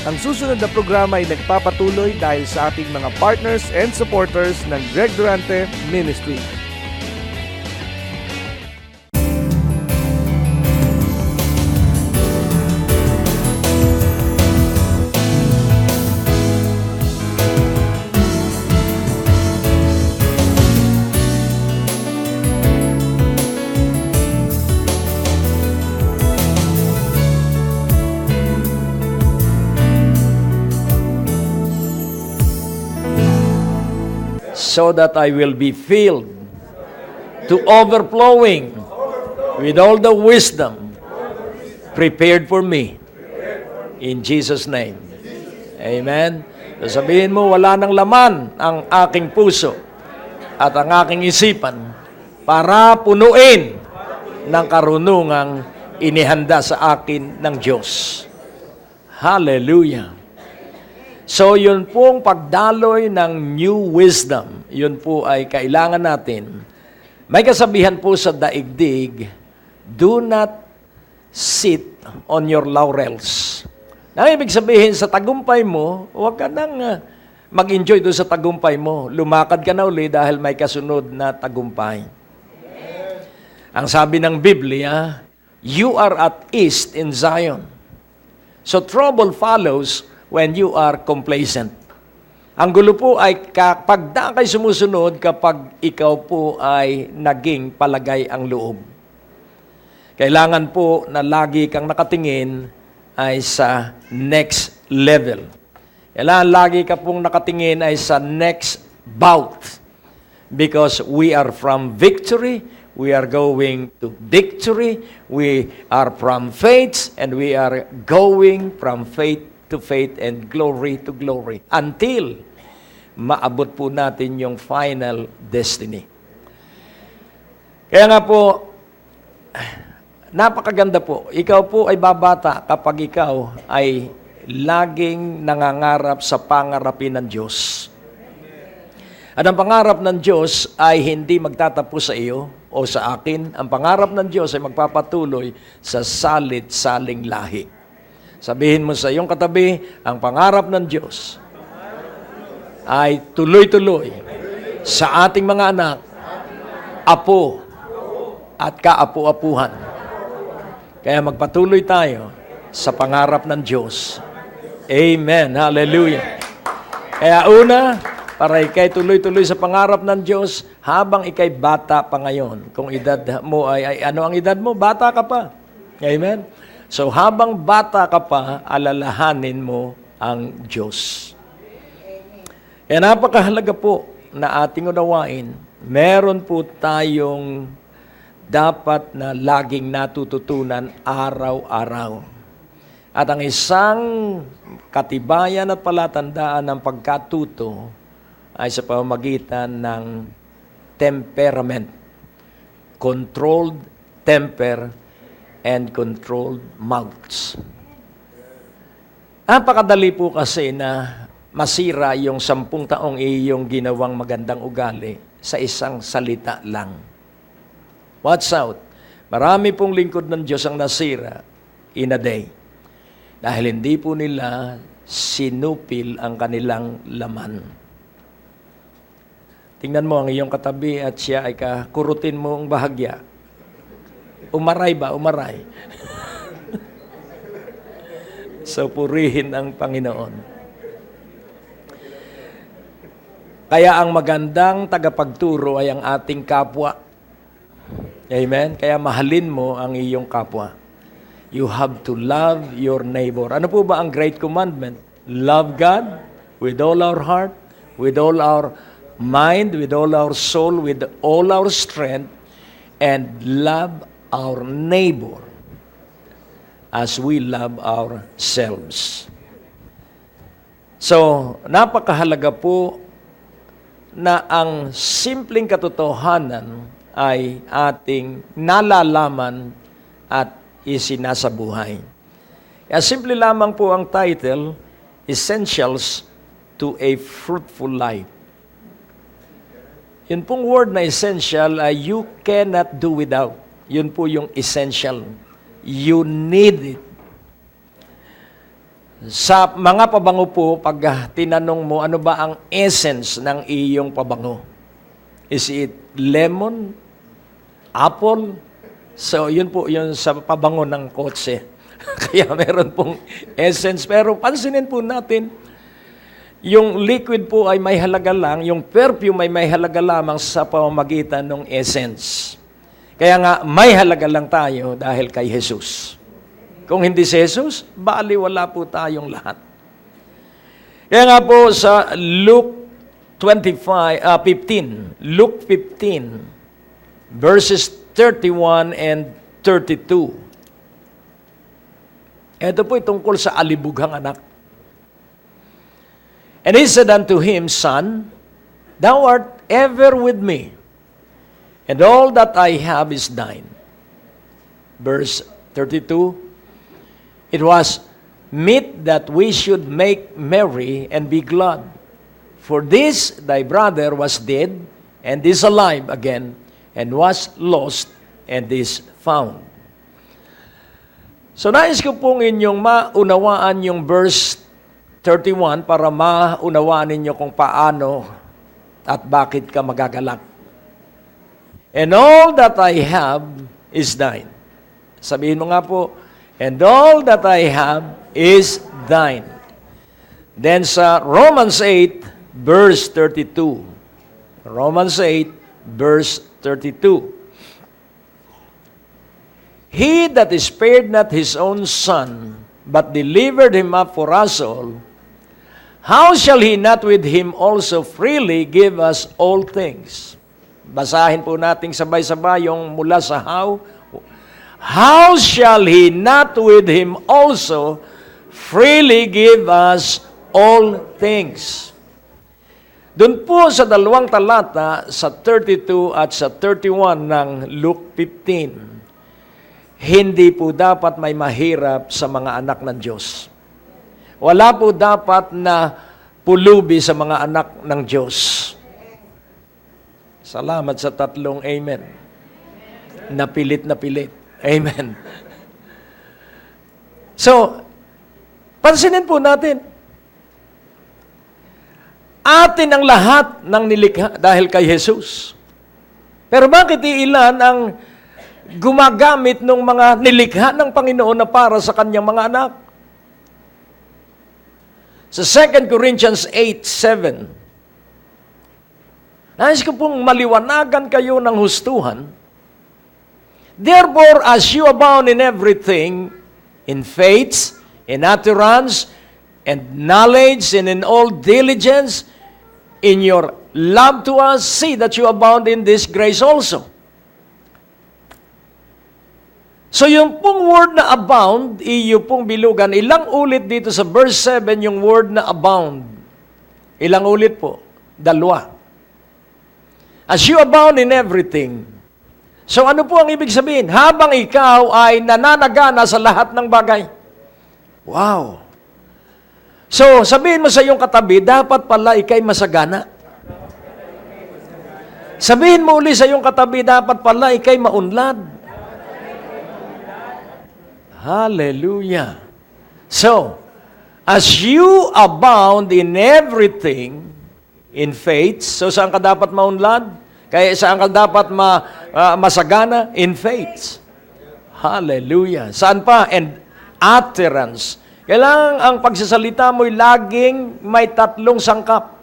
Ang susunod na programa ay nagpapatuloy dahil sa ating mga partners and supporters ng Greg Durante Ministry. So that I will be filled to overflowing with all the wisdom prepared for me. In Jesus' name. Amen. So sabihin mo, wala nang laman ang aking puso at ang aking isipan para punuin ng karunungang inihanda sa akin ng Diyos. Hallelujah. So, yun pong pagdaloy ng new wisdom, yun po ay kailangan natin. May kasabihan po sa daigdig, do not sit on your laurels. Ang ibig sabihin, sa tagumpay mo, huwag ka nang mag-enjoy doon sa tagumpay mo. Lumakad ka na uli dahil may kasunod na tagumpay. Ang sabi ng Biblia, you are at ease in Zion. So, trouble follows when you are complacent. Ang gulo po ay kapag da kay sumusunod kapag ikaw po ay naging palagay ang loob. Kailangan po na lagi kang nakatingin ay sa next level. Kailangan lagi ka pong nakatingin ay sa next bout. Because we are from victory, we are going to victory, we are from faith, and we are going from faith to faith and glory to glory until maabot po natin yung final destiny. Kaya nga po, napakaganda po. Ikaw po ay babata kapag ikaw ay laging nangangarap sa pangarapin ng Diyos. At ang pangarap ng Diyos ay hindi magtatapos sa iyo o sa akin. Ang pangarap ng Diyos ay magpapatuloy sa salit-saling lahi. Sabihin mo sa iyong katabi, ang pangarap ng Diyos ay tuloy-tuloy sa ating mga anak, apo, at kaapu-apuhan. Kaya magpatuloy tayo sa pangarap ng Diyos. Amen. Hallelujah. Kaya una, para ikay tuloy-tuloy sa pangarap ng Diyos, habang ikay bata pa ngayon. Kung edad mo ay ano ang edad mo? Bata ka pa. Amen. So, habang bata ka pa, alalahanin mo ang Diyos. Kaya napakahalaga po na ating unawain, meron po tayong dapat na laging natututunan araw-araw. At ang isang katibayan at palatandaan ng pagkatuto ay sa pamamagitan ng temperament, controlled temper, and controlled mouths. Napakadali po kasi na masira yung 10 taong iyong ginawang magandang ugali sa isang salita lang. Watch out. Marami pong lingkod ng Diyos ang nasira in a day. Dahil hindi po nila sinupil ang kanilang laman. Tingnan mo ang iyong katabi at siya ay kakurutin mo ang bahagya. Umaray ba? Umaray. So, purihin ang Panginoon. Kaya ang magandang tagapagturo ay ang ating kapwa. Amen? Kaya mahalin mo ang iyong kapwa. You have to love your neighbor. Ano po ba ang great commandment? Love God with all our heart, with all our mind, with all our soul, with all our strength, and love our neighbor as we love ourselves. So, napakahalaga po na ang simpleng katotohanan ay ating nalalaman at isinasabuhay. Kaya simple lamang po ang title, Essentials to a Fruitful Life. Yun pong word na essential ay you cannot do without. Yun po yung essential. You need it. Sa mga pabango po, pag tinanong mo, ano ba ang essence ng iyong pabango? Is it lemon? Apple? So, yun po yun sa pabango ng kotse. Kaya meron pong essence. Pero pansinin po natin, yung liquid po ay may halaga lang, yung perfume ay may halaga lamang sa pamamagitan ng essence. Kaya nga, may halaga lang tayo dahil kay Jesus. Kung hindi si Jesus, bali wala po tayong lahat. Kaya nga po sa Luke 15, Luke 15, verses 31 and 32. Ito po tungkol sa alibughang anak. And he said unto him, Son, thou art ever with me, and all that I have is thine. Verse 32, it was meet that we should make merry and be glad. For this thy brother was dead, and is alive again, and was lost, and is found. So nais ko pong inyong maunawaan yung verse 31 para maunawaan ninyo kung paano at bakit ka magagalak. And all that I have is thine. Sabihin mo nga po, and all that I have is thine. Then sa Romans 8, verse 32. Romans 8, verse 32. He that spared not his own son, but delivered him up for us all, how shall he not with him also freely give us all things? Basahin po natin sabay-sabay yung mula sa how. How shall he not with him also freely give us all things? Doon po sa dalawang talata, sa 32 at sa 31 ng Luke 15, hindi po dapat may mahirap sa mga anak ng Diyos. Wala po dapat na pulubi sa mga anak ng Diyos. Salamat sa tatlong amen. Napilit na pilit. Amen. So, pansinin po natin, atin ang lahat ng nilikha dahil kay Jesus. Pero bakit ilan ang gumagamit ng mga nilikha ng Panginoon na para sa kanyang mga anak? Sa 2 Corinthians 8:7, nais ko pong maliwanagan kayo ng hustuhan. Therefore, as you abound in everything, in faith, in utterance, and knowledge, and in all diligence, in your love to us, see that you abound in this grace also. So yung pong word na abound, iyo pong bilugan, ilang ulit dito sa verse 7 yung word na abound? Ilang ulit po? 2. As you abound in everything. So ano po ang ibig sabihin? Habang ikaw ay nananagana sa lahat ng bagay. Wow! So sabihin mo sa iyong katabi, dapat pala ikay masagana. Sabihin mo uli sa iyong katabi, dapat pala ikay maunlad. Hallelujah. So, as you abound in everything, in faith, so saan ka dapat maunlad? Kaya saan ka dapat masagana? In faith. Hallelujah. Saan pa? And utterance. Kailangan ang pagsasalita mo'y laging may tatlong sangkap.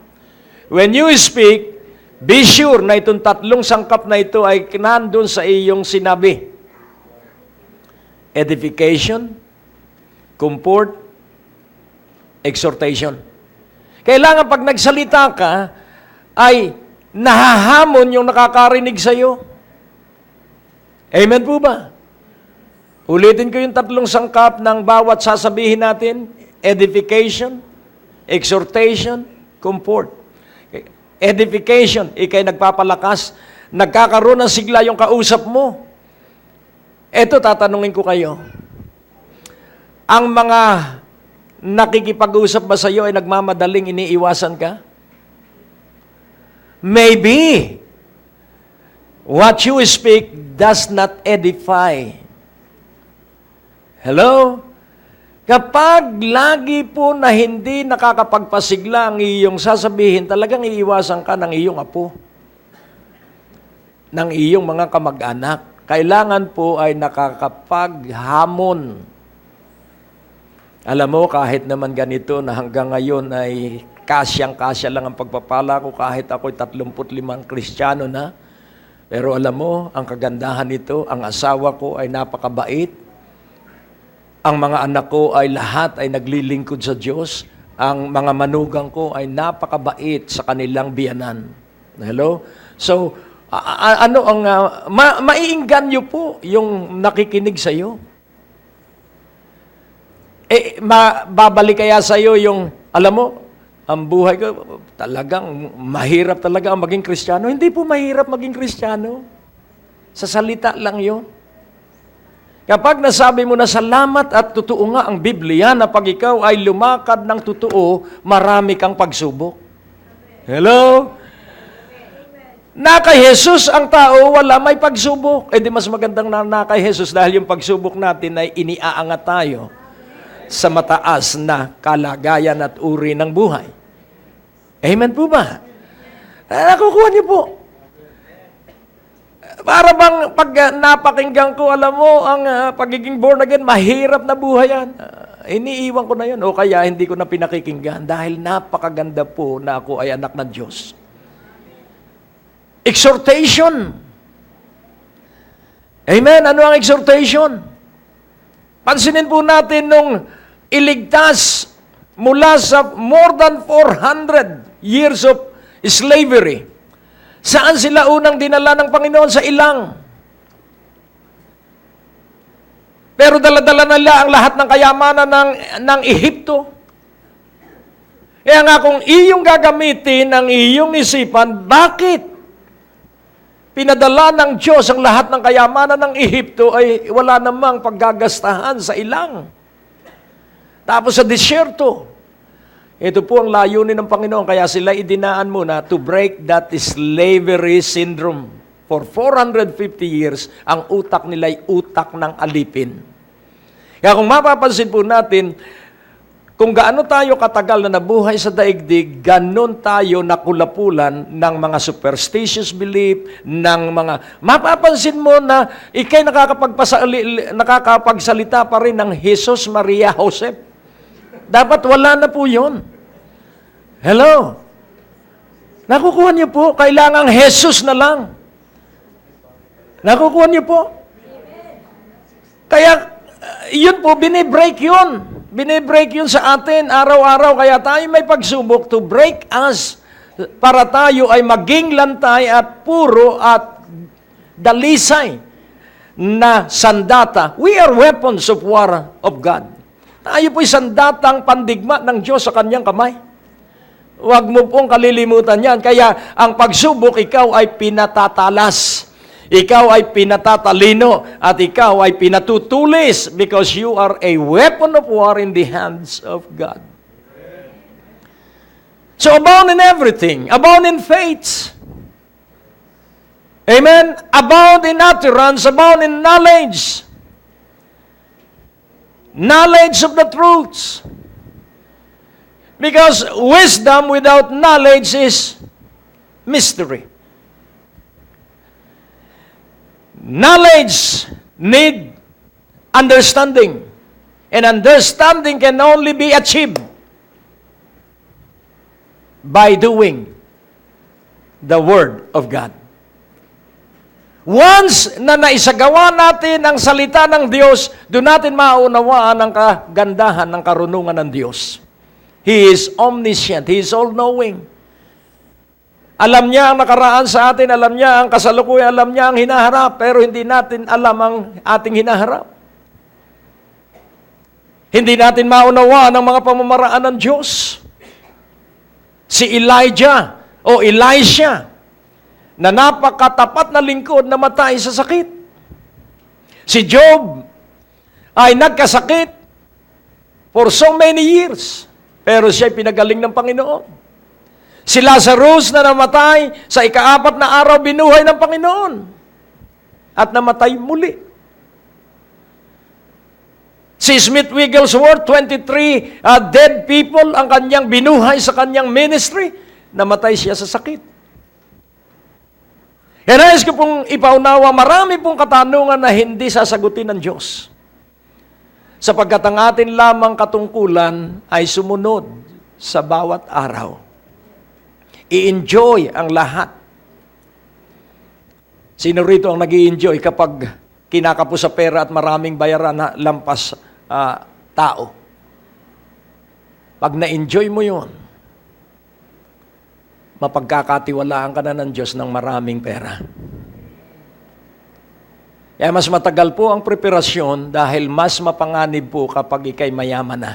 When you speak, be sure na itong tatlong sangkap na ito ay nandun sa iyong sinabi. Edification, comfort, exhortation. Kailangan pag nagsalita ka, ay nahahamon yung nakakarinig sa iyo. Amen po ba? Ulitin ko yung tatlong sangkap ng bawat sasabihin natin. Edification, exhortation, comfort. Edification, ikay nagpapalakas. Nagkakaroon ng sigla yung kausap mo. Eto, tatanungin ko kayo. Ang mga nakikipag-usap ba sa iyo ay nagmamadaling iniiwasan ka? Maybe what you speak does not edify. Hello? Kapag lagi po na hindi nakakapagpasigla ang iyong sasabihin, talagang iiwasan ka ng iyong apo, ng iyong mga kamag-anak. Kailangan po ay nakakapaghamon. Alam mo, kahit naman ganito na hanggang ngayon ay kasyang-kasya lang ang pagpapala ko kahit ako'y 35 Kristiyano na. Pero alam mo, ang kagandahan nito, ang asawa ko ay napakabait. Ang mga anak ko ay lahat ay naglilingkod sa Diyos. Ang mga manugang ko ay napakabait sa kanilang biyanan. Hello? So, maiinggan po yung nakikinig sa iyo. Babalik kaya sa iyo yung, alam mo, ang buhay ko, talagang mahirap talaga ang maging Kristiyano. Hindi po mahirap maging Kristiyano. Sa salita lang yon. Kapag nasabi mo na salamat at totoo nga ang Biblia na pag ikaw ay lumakad ng totoo, marami kang pagsubok. Hello? Na kay Jesus ang tao, wala may pagsubok. Di mas magandang na kay Jesus dahil yung pagsubok natin ay iniaangat tayo sa mataas na kalagayan at uri ng buhay. Amen po ba? Nakukuha niyo po. Para bang pag napakinggan ko, alam mo, ang pagiging born again, mahirap na buhay yan. Iniiwan ko na yun. O kaya hindi ko na pinakikinggan dahil napakaganda po na ako ay anak ng Diyos. Exhortation. Amen? Ano ang exhortation? Pansinin po natin nung iligtas mula sa more than 400 years of slavery. Saan sila unang dinala ng Panginoon? Sa ilang. Pero dala-dala nila ang lahat ng kayamanan ng Ehipto. Kaya nga kung iyong gagamitin ang iyong isipan, bakit pinadala ng Diyos ang lahat ng kayamanan ng Ehipto ay wala namang paggagastahan sa ilang? Tapos sa disyerto, ito po ang layunin ng Panginoon. Kaya sila idinaan muna to break that slavery syndrome. For 450 years, ang utak nila ay utak ng alipin. Kaya kung mapapansin po natin, kung gaano tayo katagal na nabuhay sa daigdig, ganon tayo nakulapulan ng mga superstitious belief, ng mga... Mapapansin mo na ikay nakakapagsalita pa rin ng Jesus, Maria, Joseph. Dapat wala na po yun. Hello? Nakukuha niyo po? Kailangang Jesus na lang. Nakukuha niyo po? Kaya, yun po, binibreak yun. Binibreak yun sa atin araw-araw. Kaya tayo may pagsubok to break us para tayo ay maging lantay at puro at dalisay na sandata. We are weapons of war of God. Tayo po'y sandatang pandigma ng Diyos sa kanyang kamay. Huwag mo pong kalilimutan yan. Kaya ang pagsubok, ikaw ay pinatatalas. Ikaw ay pinatatalino. At ikaw ay pinatutulis because you are a weapon of war in the hands of God. So abound in everything. Abound in faith. Amen? Abound in utterance. Abound in knowledge. Knowledge of the truths. Because wisdom without knowledge is mystery. Knowledge need understanding. And understanding can only be achieved by doing the Word of God. Once na naisagawa natin ang salita ng Diyos, doon natin maunawaan ang kagandahan ng karunungan ng Diyos. He is omniscient. He is all-knowing. Alam niya ang nakaraan sa atin, alam niya ang kasalukuyan, alam niya ang hinaharap, pero hindi natin alam ang ating hinaharap. Hindi natin maunawaan ang mga pamamaraan ng Diyos. Si Elijah o Elisha, na napakatapat na lingkod na matay sa sakit. Si Job ay nagkasakit for so many years. Pero siya'y pinagaling ng Panginoon. Si Lazarus na namatay, sa ika-4 na araw binuhay ng Panginoon. At namatay muli. Si Smith Wigglesworth, 23 dead people ang kanyang binuhay sa kanyang ministry. Namatay siya sa sakit. Kaya nais ko pong ipaunawa, marami pong katanungan na hindi sasagutin ng Diyos. Sapagkat ang atin lamang katungkulan ay sumunod sa bawat araw. I-enjoy ang lahat. Sino rito ang nag-i-enjoy kapag kinakapos sa pera at maraming bayaran na lampas tao? Pag na-enjoy mo yun, mapagkakatiwalaan ka na ng Diyos ng maraming pera. Kaya mas matagal po ang preparasyon dahil mas mapanganib po kapag ikay mayaman na.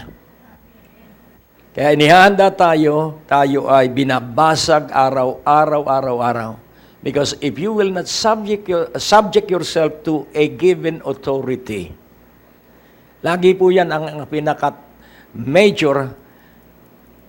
Kaya inihanda tayo ay binabasag araw-araw. Because if you will not subject yourself to a given authority, lagi po yan ang pinaka-major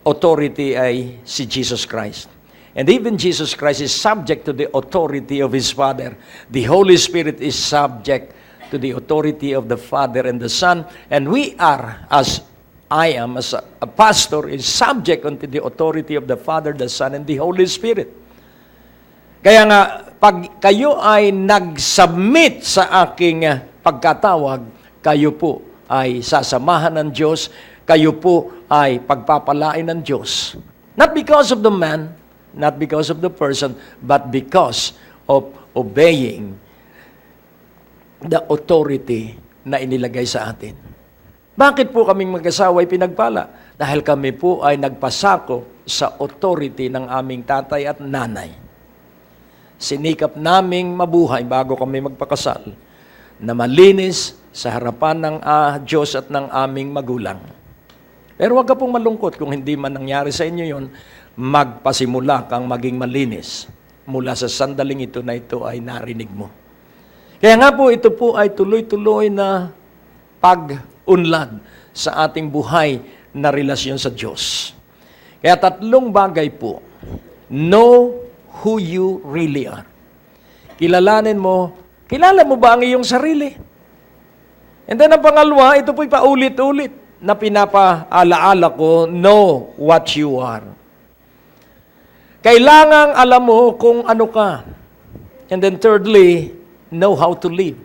authority ay si Jesus Christ. And even Jesus Christ is subject to the authority of His Father. The Holy Spirit is subject to the authority of the Father and the Son. And we are, as I am, as a pastor, is subject unto the authority of the Father, the Son, and the Holy Spirit. Kaya nga, pag kayo ay nag-submit sa aking pagkatawag, kayo po ay sasamahan ng Diyos, kayo po ay pagpapalain ng Diyos. Not because of the man, not because of the person, but because of obeying the authority na inilagay sa atin. Bakit po kaming mag-asawa ay pinagpala? Dahil kami po ay nagpasako sa authority ng aming tatay at nanay. Sinikap naming mabuhay bago kami magpakasal na malinis sa harapan ng Diyos at ng aming magulang. Pero huwag ka pong malungkot kung hindi man nangyari sa inyo yon, magpasimula kang maging malinis mula sa sandaling ito na ito ay narinig mo. Kaya nga po, ito po ay tuloy-tuloy na pag-unlad sa ating buhay na relasyon sa Diyos. Kaya 3 bagay po. Know who you really are. Kilala mo ba ang iyong sarili? And then ang pangalawa, ito po'y paulit-ulit na pinapaalaala ko, know what you are. Kailangang alam mo kung ano ka. And then thirdly, know how to live.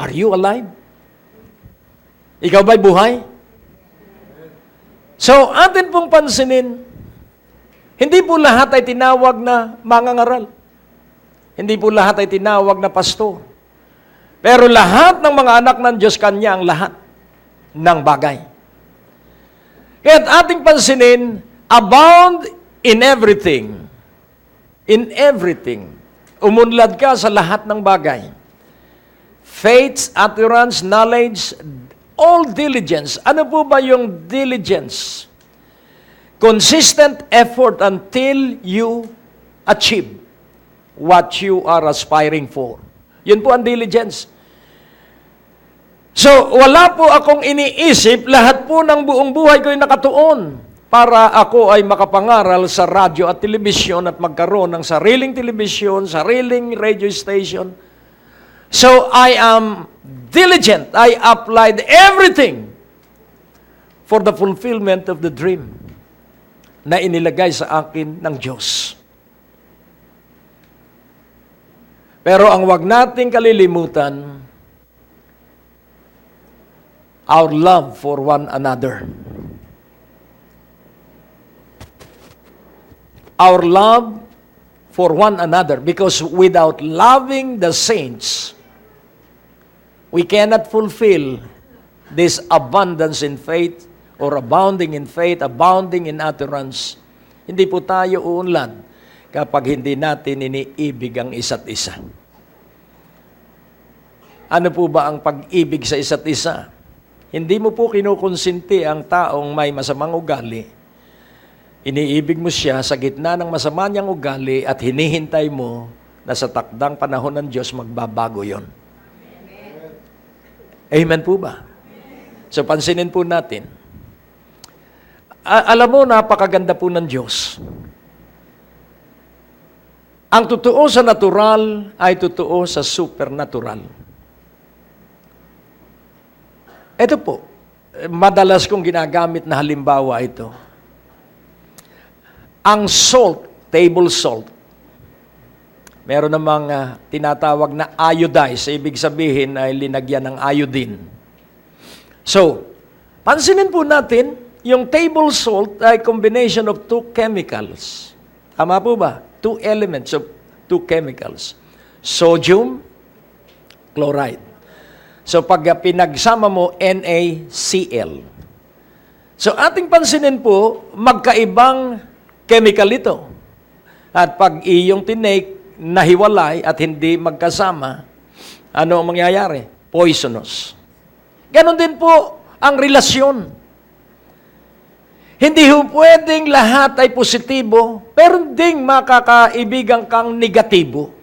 Are you alive? Ikaw ba'y buhay? So, atin pong pansinin, hindi po lahat ay tinawag na mangangaral. Hindi po lahat ay tinawag na pastor. Pero lahat ng mga anak ng Diyos, Kanya ang lahat ng bagay. Kaya't ating pansinin, abound in everything. In everything. Umunlad ka sa lahat ng bagay. Faith, utterance, knowledge, all diligence. Ano po ba yung diligence? Consistent effort until you achieve what you are aspiring for. Yun po ang diligence. So, wala po akong iniisip, lahat po ng buong buhay ko'y nakatuon para ako ay makapangaral sa radyo at telebisyon at magkaroon ng sariling telebisyon, sariling radio station. So, I am diligent. I applied everything for the fulfillment of the dream na inilagay sa akin ng Diyos. Pero ang wag nating kalilimutan, our love for one another. Our love for one another. Because without loving the saints, we cannot fulfill this abundance in faith or abounding in faith, abounding in utterance. Hindi po tayo uunlad kapag hindi natin iniibig ang isa't isa. Ano po ba ang pag-ibig sa isa't isa? Hindi mo po kinukonsinti ang taong may masamang ugali. Iniibig mo siya sa gitna ng masama niyang ugali at hinihintay mo na sa takdang panahon ng Diyos magbabago yon. Amen po ba? So pansinin po natin. Alam mo, napakaganda po ng Diyos. Ang totoo sa natural ay totoo sa supernatural. Ito po, madalas kong ginagamit na halimbawa ito. Ang salt, table salt, meron namang tinatawag na iodize. Ibig sabihin ay linagyan ng iodine. So, pansinin po natin, yung table salt ay combination of two chemicals. Tama po ba? Two elements of two chemicals. Sodium, chloride. So, pag pinagsama mo, NaCl. So, ating pansinin po, magkaibang chemical ito. At pag iyong tinake, nahiwalay at hindi magkasama, ano ang mangyayari? Poisonous. Ganon din po ang relasyon. Hindi ho pwedeng lahat ay positibo, pero ding makakaibigan kang negatibo.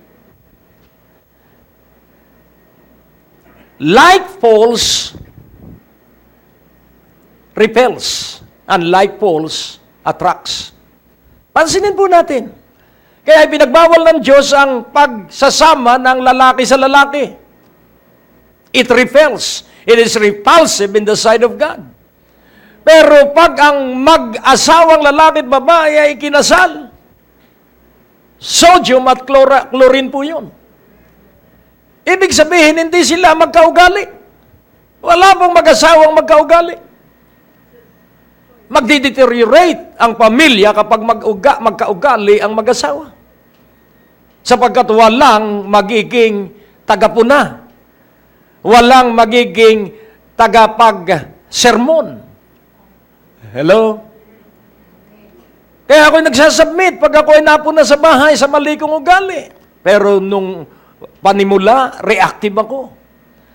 Like poles repels, and like poles attracts. Pansinin po natin. Kaya pinagbawal ng Diyos ang pagsasama ng lalaki sa lalaki. It repels. It is repulsive in the sight of God. Pero pag ang mag-asawang lalaki at babae ay kinasal, sodium at chlorine po yun. Ibig sabihin, hindi sila magkaugali. Wala pong mag-asawang magkaugali. Magdi-deteriorate ang pamilya kapag magkaugali ang mag-asawa. Sapagkat walang magiging tagapuna. Walang magiging tagapag-sermon. Hello? Kaya ako'y nagsasubmit pag ako'y napuna sa bahay sa mali kong ugali. Pero nung panimula, reactive ako.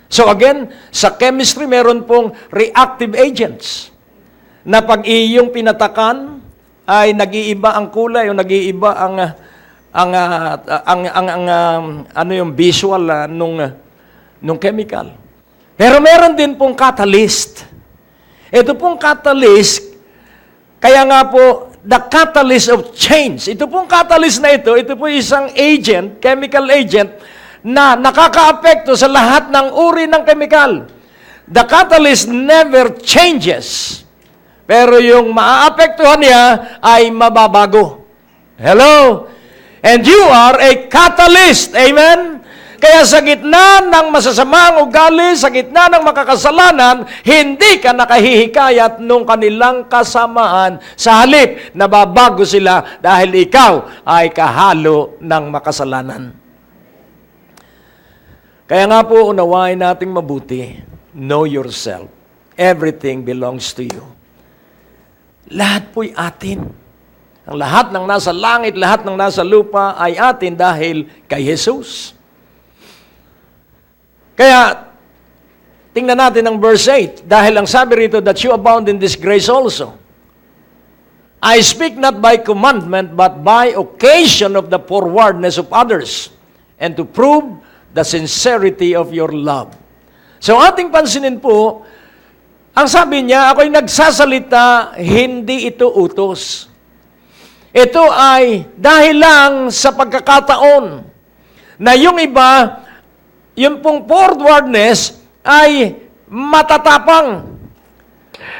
So again, sa chemistry, meron pong reactive agents na pag iyong pinatakan ay nag-iiba ang kulay o nag-iiba ano yung visual nung chemical. Pero meron din pong catalyst. Ito pong catalyst, kaya nga po, the catalyst of change. Ito pong catalyst na ito po isang agent, chemical agent, na nakakaapekto sa lahat ng uri ng chemical. The catalyst never changes. Pero yung maaapektuhan niya ay mababago. Hello? And you are a catalyst. Amen? Kaya sa gitna ng masasamang ugali, sa gitna ng makakasalanan, hindi ka nakahihikayat nung kanilang kasamaan. Sa halip, nababago sila dahil ikaw ay kahalo ng makasalanan. Kaya nga po, unawain nating mabuti. Know yourself. Everything belongs to you. Lahat po'y atin. Ang lahat ng nasa langit, lahat ng nasa lupa ay atin dahil kay Jesus. Kaya, tingnan natin ang verse 8. Dahil ang sabi rito, that you abound in this grace also. I speak not by commandment, but by occasion of the forwardness of others, and to prove the sincerity of your love. So ating pansinin po, ang sabi niya, ako'y nagsasalita, hindi ito utos. Ito ay dahil lang sa pagkakataon na yung iba, yung pong forwardness ay matatapang.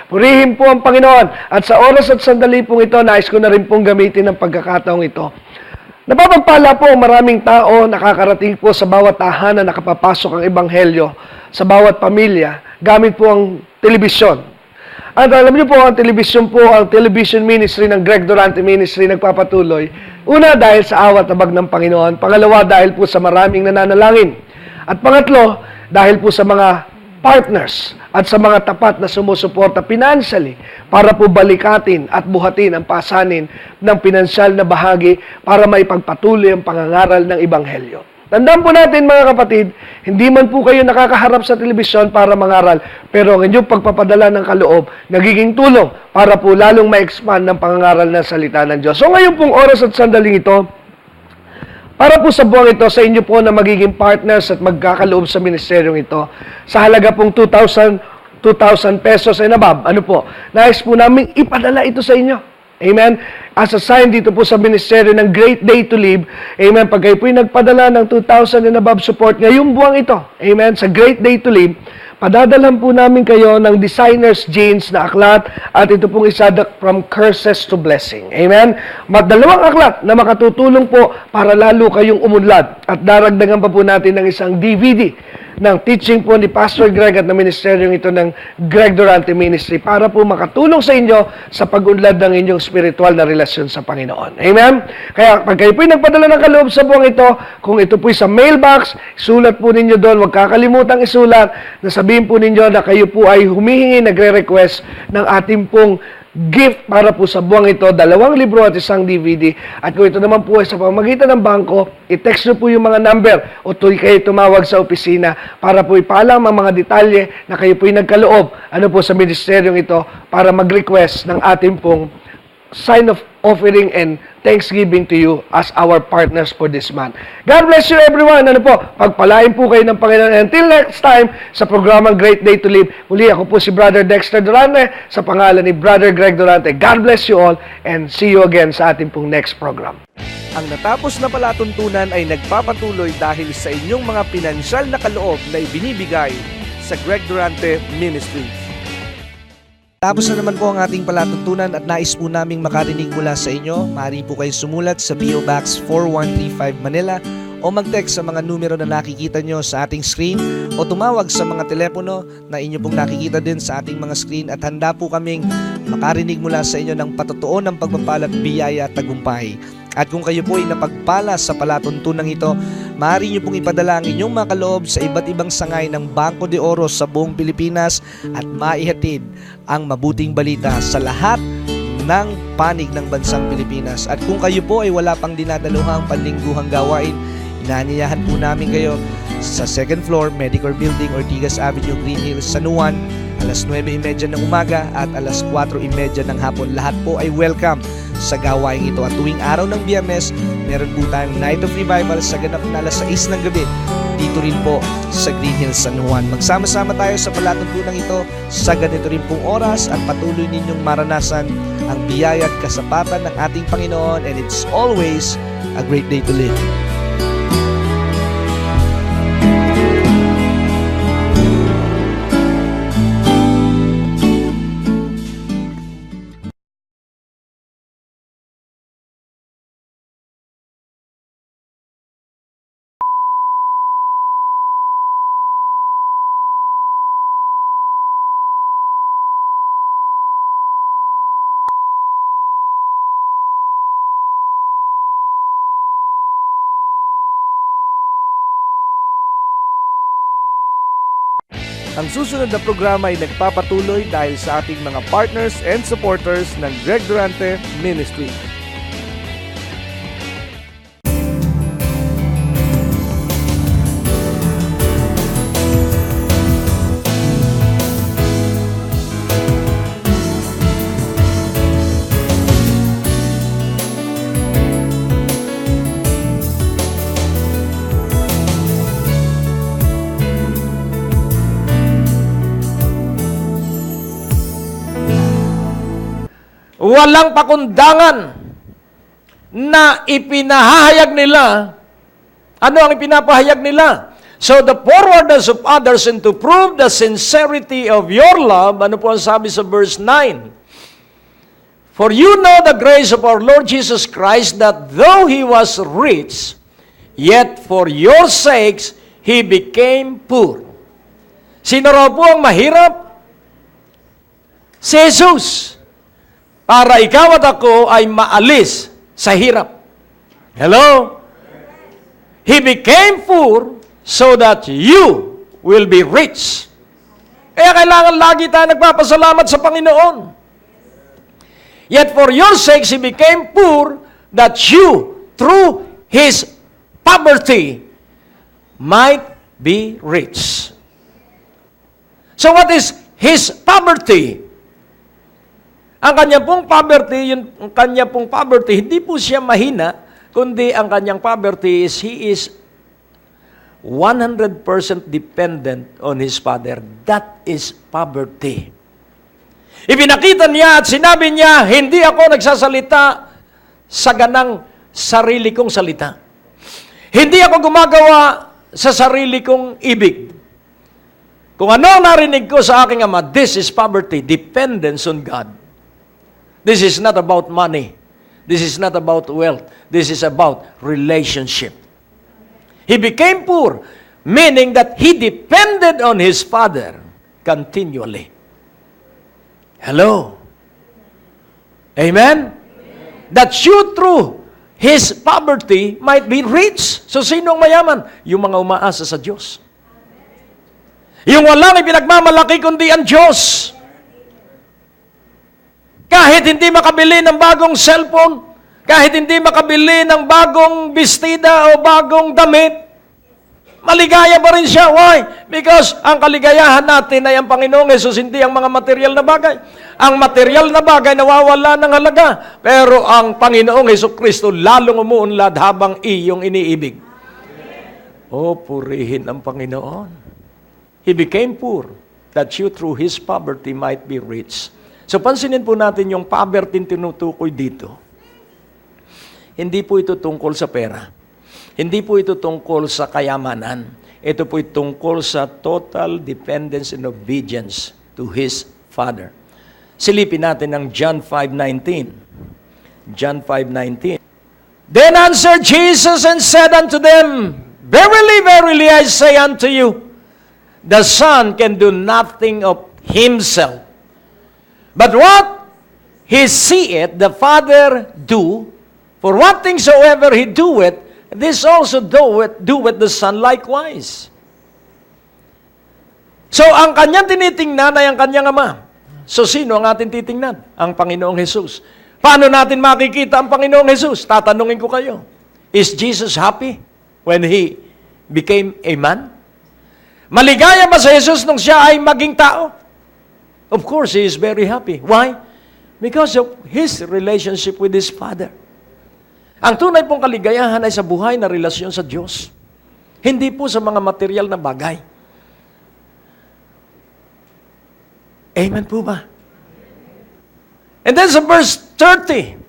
Purihin po ang Panginoon. At sa oras at sandali pong ito, nais ko na rin pong gamitin ang pagkakataong ito. Napapagpala po maraming tao, nakakarating po sa bawat tahanan na nakapapasok ang Ebanghelyo, sa bawat pamilya, gamit po ang telebisyon. At alam niyo po, ang television ministry ng Greg Durante Ministry nagpapatuloy. Una, dahil sa awat abag ng Panginoon. Pangalawa, dahil po sa maraming nananalangin. At pangatlo, dahil po sa mga partners at sa mga tapat na sumusuporta financially para po balikatin at buhatin ang pasanin ng pinansyal na bahagi para maipagpatuloy ang pangangaral ng Ebanghelyo. Tandaan po natin mga kapatid, hindi man po kayo nakakaharap sa telebisyon para mangaral, pero ang inyong pagpapadala ng kaloob, nagiging tulong para po lalong ma-expand ng pangangaral ng salita ng Diyos. So ngayon pong oras at sandaling ito, para po sa buwang ito, sa inyo po na magiging partners at magkakaloob sa ministeryong ito, sa halaga pong 2,000 pesos and above, ano po, nais po namin ipadala ito sa inyo. Amen? As a sign dito po sa ministeryo ng Great Day to Live, amen, pag kayo po'y nagpadala ng 2,000 and above support ngayong buwang ito, amen, sa Great Day to Live, padadalhan po namin kayo ng designer's jeans na aklat at ito pong isa from curses to blessing. Amen? Dalawang aklat na makatutulong po para lalo kayong umunlad. At daragdagan pa po natin ng isang DVD ng teaching po ni Pastor Greg at na ministeryong ito ng Greg Durante Ministry para po makatulong sa inyo sa pag-unlad ng inyong spiritual na relasyon sa Panginoon. Amen? Kaya pag kayo po'y nagpadala ng kaloob sa buwang ito, kung ito po'y sa mailbox, sulat po ninyo doon, huwag kakalimutang isulat, na sabihin po ninyo na kayo po ay humihingi, nagre-request ng ating pong gift para po sa buwang ito, 2 libro at isang DVD. At kung ito naman po ay sa pamamagitan ng bangko, i-text nyo po yung mga number o kayo tumawag sa opisina para po ipaalam ang mga detalye na kayo po ay nagkaloob sa ministeryong ito para mag-request ng ating pong sign of offering and thanksgiving to you as our partners for this month. God bless you everyone. Pagpalain po kayo ng Panginoon. Until next time, sa programang Great Day to Live, muli ako po si Brother Dexter Durante sa pangalan ni Brother Greg Durante. God bless you all and see you again sa ating pong next program. Ang natapos na palatuntunan ay nagpapatuloy dahil sa inyong mga pinansyal na kaloob na ibinibigay sa Greg Durante Ministries. Tapos na naman po ang ating palatuntunan at nais po naming makarinig mula sa inyo. Maaari po kayo sumulat sa PO Box 4135 Manila o mag-text sa mga numero na nakikita nyo sa ating screen o tumawag sa mga telepono na inyo pong nakikita din sa ating mga screen at handa po kaming makarinig mula sa inyo ng patotoo ng pagpapala at biyaya at tagumpay. At kung kayo po ay napagpala sa palatuntunan ito, maaari nyo pong ipadala ang inyong mga kaloob sa iba't ibang sangay ng Bangko de Oro sa buong Pilipinas at maihatid ang mabuting balita sa lahat ng panig ng bansang Pilipinas. At kung kayo po ay wala pang dinadaluhang panlingguhang gawain, inaanyayahan po namin kayo sa 2nd floor, Medicor Building, Ortigas Avenue, Green Hills, San Juan, alas 9:30 ng umaga at alas 4:30 ng hapon. Lahat po ay welcome sa gawain ito. At tuwing araw ng Biyernes, meron po tayong Night of Revival sa ganap na alas 6 ng gabi. Dito rin po sa Green Hills, San Juan. Magsama-sama tayo sa palatuntunan ito sa ganito rin pong oras at patuloy ninyong maranasan ang biyaya at kasapatan ng ating Panginoon, and it's always a great day to live. Ang susunod na programa ay nagpapatuloy dahil sa ating mga partners and supporters ng Greg Durante Ministry. Walang pakundangan na ipinahayag nila. Ano ang ipinapahayag nila? So the forwardness of others and to prove the sincerity of your love, ano po ang sabi sa verse 9? For you know the grace of our Lord Jesus Christ, that though He was rich, yet for your sakes He became poor. Sino raw po ang mahirap? Si Jesus. Para ikaw at ako ay maalis sa hirap. Hello? He became poor so that you will be rich. Kaya kailangan lagi tayo nagpapasalamat sa Panginoon. Yet for your sakes, He became poor that you, through His poverty, might be rich. So what is His poverty? Ang kanya pong poverty, hindi po siya mahina, kundi ang kanyang poverty is he is 100% dependent on his father. That is poverty. Ipinakita niya at sinabi niya, hindi ako nagsasalita sa ganang sarili kong salita. Hindi ako gumagawa sa sarili kong ibig. Kung ano ang narinig ko sa aking ama, this is poverty, dependence on God. This is not about money. This is not about wealth. This is about relationship. He became poor, meaning that he depended on his father continually. Hello? Amen? That you through his poverty might be rich. So sino ang mayaman? Yung mga umaasa sa Diyos. Yung walang ipinagmamalaki kundi ang Diyos. Kahit hindi makabili ng bagong cellphone, kahit hindi makabili ng bagong bestida o bagong damit, maligaya pa rin siya. Why? Because ang kaligayahan natin ay ang Panginoong Hesus, hindi ang mga material na bagay. Ang material na bagay nawawala ng halaga. Pero ang Panginoong Hesukristo lalong umuunlad habang iyong iniibig. Oh, purihin ang Panginoon. He became poor, that you through his poverty might be rich. So pansinin po natin yung poverty tinutukoy dito. Hindi po ito tungkol sa pera. Hindi po ito tungkol sa kayamanan. Ito po tungkol sa total dependence and obedience to his Father. Silipin natin ang John 5:19. John 5:19. Then answered Jesus and said unto them, Verily, verily, I say unto you, the Son can do nothing of himself. But what he seeth the Father do, for what things soever he doeth, this also doeth the Son likewise. So, ang kanyang tinitingnan ay ang kanyang Ama. So, sino ang ating titingnan? Ang Panginoong Hesus. Paano natin makikita ang Panginoong Hesus? Tatanungin ko kayo. Is Jesus happy when he became a man? Maligaya ba sa Jesus nung siya ay maging tao? Of course, he is very happy. Why? Because of his relationship with his Father. Ang tunay pong kaligayahan ay sa buhay na relasyon sa Diyos. Hindi po sa mga material na bagay. Amen po ba? And then sa verse 30,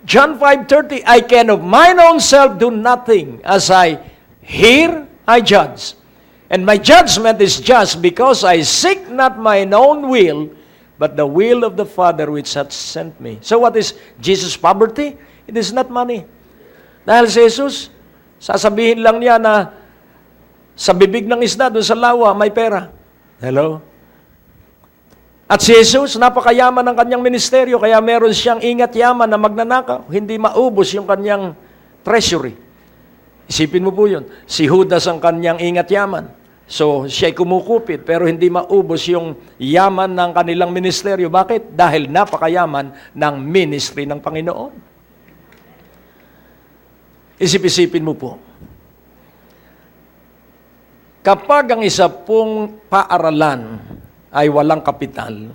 John 5:30, I can of mine own self do nothing. As I hear, I judge. And my judgment is just because I seek not mine own will, but the will of the Father which hath sent me. So what is Jesus' poverty? It is not money. Dahil si Jesus, sasabihin lang niya na sa bibig ng isda, doon sa lawa, may pera. Hello? At si Jesus, napakayaman ng kanyang ministeryo, kaya meron siyang ingat yaman na magnanakaw. Hindi maubos yung kanyang treasury. Isipin mo po yun. Si Judas ang kanyang ingat yaman. So, siya'y kumukupit, pero hindi maubos yung yaman ng kanilang ministeryo. Bakit? Dahil napakayaman ng ministry ng Panginoon. Isip-isipin mo po. Kapag ang isa pong paaralan ay walang kapital,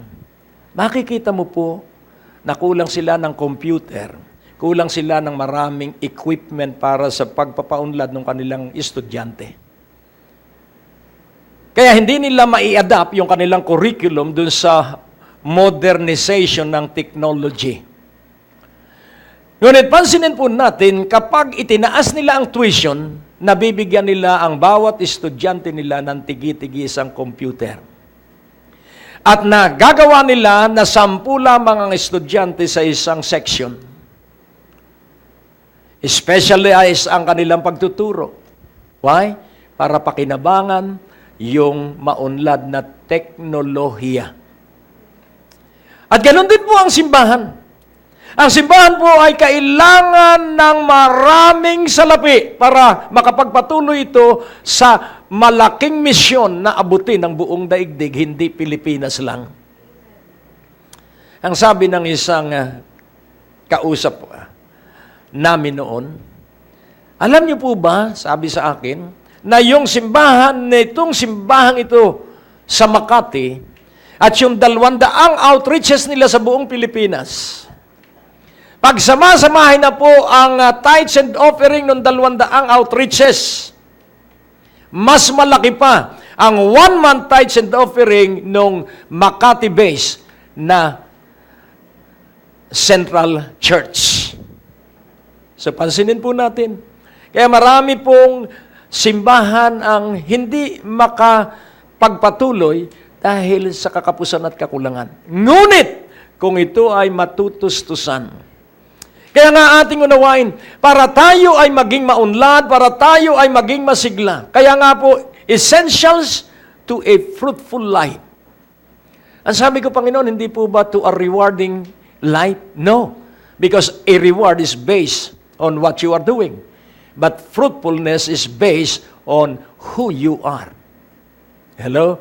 makikita mo po na kulang sila ng computer, kulang sila ng maraming equipment para sa pagpapaunlad ng kanilang estudyante. Kaya hindi nila mai-adapt yung kanilang curriculum dun sa modernization ng technology. Ngunit pansinin po natin, kapag itinaas nila ang tuition, nabibigyan nila ang bawat estudyante nila ng tigi-tigi isang computer. At nagagawa nila na 10 lamang ang estudyante sa isang section. Specialize ang kanilang pagtuturo. Why? Para pakinabangan yung maunlad na teknolohiya. At ganoon din po ang simbahan. Ang simbahan po ay kailangan ng maraming salapi para makapagpatuloy ito sa malaking misyon na abutin ang buong daigdig, hindi Pilipinas lang. Ang sabi ng isang kausap namin noon, alam niyo po ba, sabi sa akin, na yung simbahan, nitong simbahang ito sa Makati, at yung 200 outreaches nila sa buong Pilipinas, pag sama-samahin na po ang tithes and offering ng 200 outreaches, mas malaki pa ang 1-month tithes and offering ng Makati base na Central Church. So pansinin po natin. Kaya marami pong simbahan ang hindi makapagpatuloy dahil sa kakapusan at kakulangan. Ngunit, kung ito ay matutustusan. Kaya nga ating unawain, para tayo ay maging maunlad, para tayo ay maging masigla. Kaya nga po, essentials to a fruitful life. Ang sabi ko, Panginoon, hindi po ba to a rewarding life? No. Because a reward is based on what you are doing. But fruitfulness is based on who you are. Hello?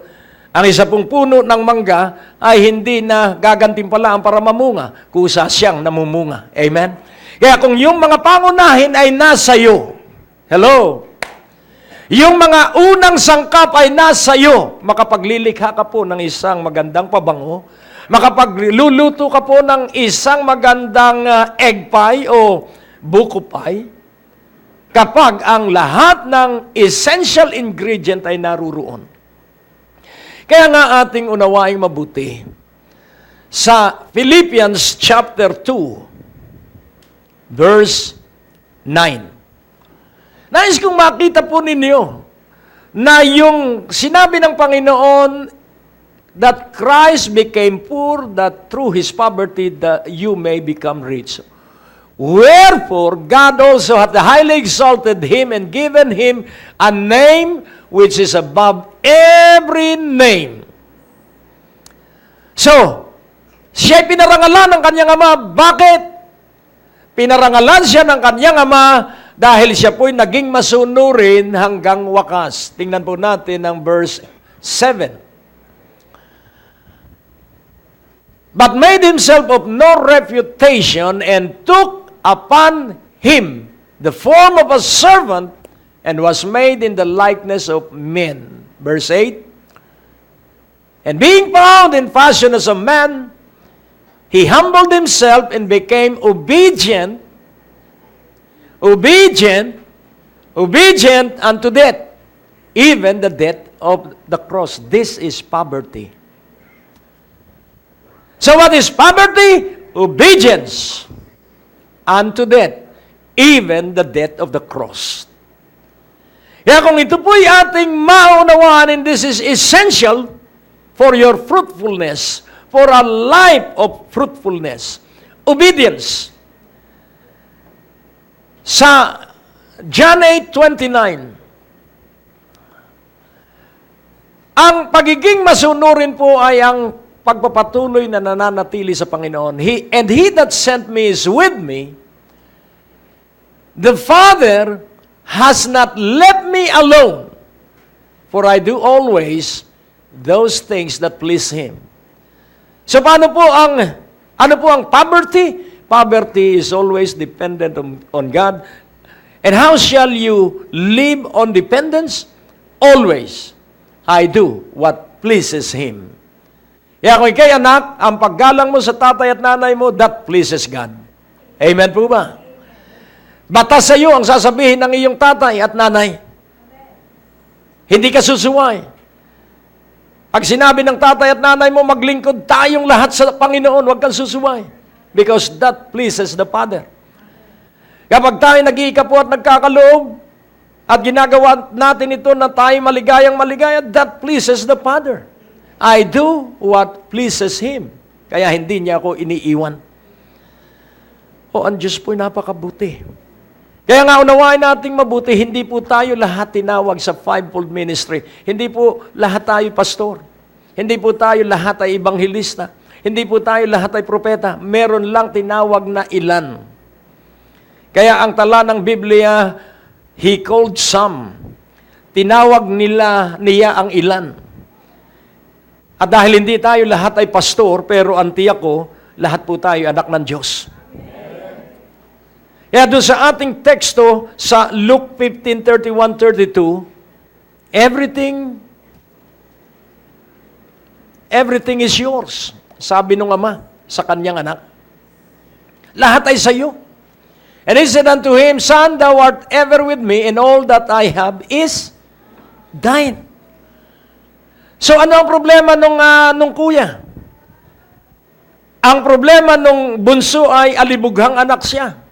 Ang isa pong puno ng mangga ay hindi na gagantimpalaan para mamunga, kusa siyang namumunga. Amen? Kaya kung yung mga pangunahin ay nasa iyo, hello? Yung mga unang sangkap ay nasa iyo, makapaglilikha ka po ng isang magandang pabango, makapagluluto ka po ng isang magandang egg pie o buko pie, kapag ang lahat ng essential ingredient ay naruroon. Kaya nga ating unawaing mabuti. Sa Philippians chapter 2, verse 9. Nais kong makita po ninyo na yung sinabi ng Panginoon that Christ became poor, that through His poverty that you may become rich. Wherefore, God also hath highly exalted Him and given Him a name which is above every name. So, siya'y pinarangalan ng kanyang ama. Bakit? Pinarangalan siya ng kanyang ama dahil siya po'y naging masunurin hanggang wakas. Tingnan po natin ang verse 7. But made himself of no reputation and took upon him the form of a servant and was made in the likeness of men. Verse 8. And being found in fashion as a man, he humbled himself and became obedient unto death, even the death of the cross. This is poverty. So what is poverty? Obedience unto death, even the death of the cross. Kaya kung ito po'y ating maunawaan, and this is essential for your fruitfulness, for a life of fruitfulness, obedience. Sa John 8:29, ang pagiging masunurin po ay ang pagpapatuloy na nananatili sa Panginoon. He that sent me is with me. The Father has not left me alone, for I do always those things that please Him. So ano po ang poverty? Poverty is always dependent on God. And how shall you live on dependence? Always, I do what pleases Him. Kaya kung ikay anak, ang paggalang mo sa tatay at nanay mo, that pleases God. Amen po ba? Batas sa iyo ang sasabihin ng iyong tatay at nanay. Hindi ka susuway. Pag sinabi ng tatay at nanay mo, maglingkod tayong lahat sa Panginoon, huwag kang susuway. Because that pleases the Father. Kapag tayo nag-iikapo at nagkakaloob, at ginagawa natin ito na tayo maligayang maligaya, that pleases the Father. I do what pleases Him. Kaya hindi niya ako iniiwan. Ang Diyos po'y napakabuti. Kaya nga unawain nating mabuti, hindi po tayo lahat tinawag sa fivefold ministry. Hindi po lahat tayo pastor. Hindi po tayo lahat ay ibanghilista. Hindi po tayo lahat ay propeta. Meron lang tinawag na ilan. Kaya ang tala ng Biblia, He called some. Tinawag niya ang ilan. At dahil hindi tayo lahat ay pastor, pero ang tiyak ko, lahat po tayo anak ng Diyos. Kaya doon sa ating teksto, sa Luke 15:31-32, everything is yours. Sabi nung ama sa kanyang anak. Lahat ay sa iyo. And he said unto him, Son, thou art ever with me, and all that I have is thine. So ano ang problema nung kuya? Ang problema nung bunso ay alibughang anak siya.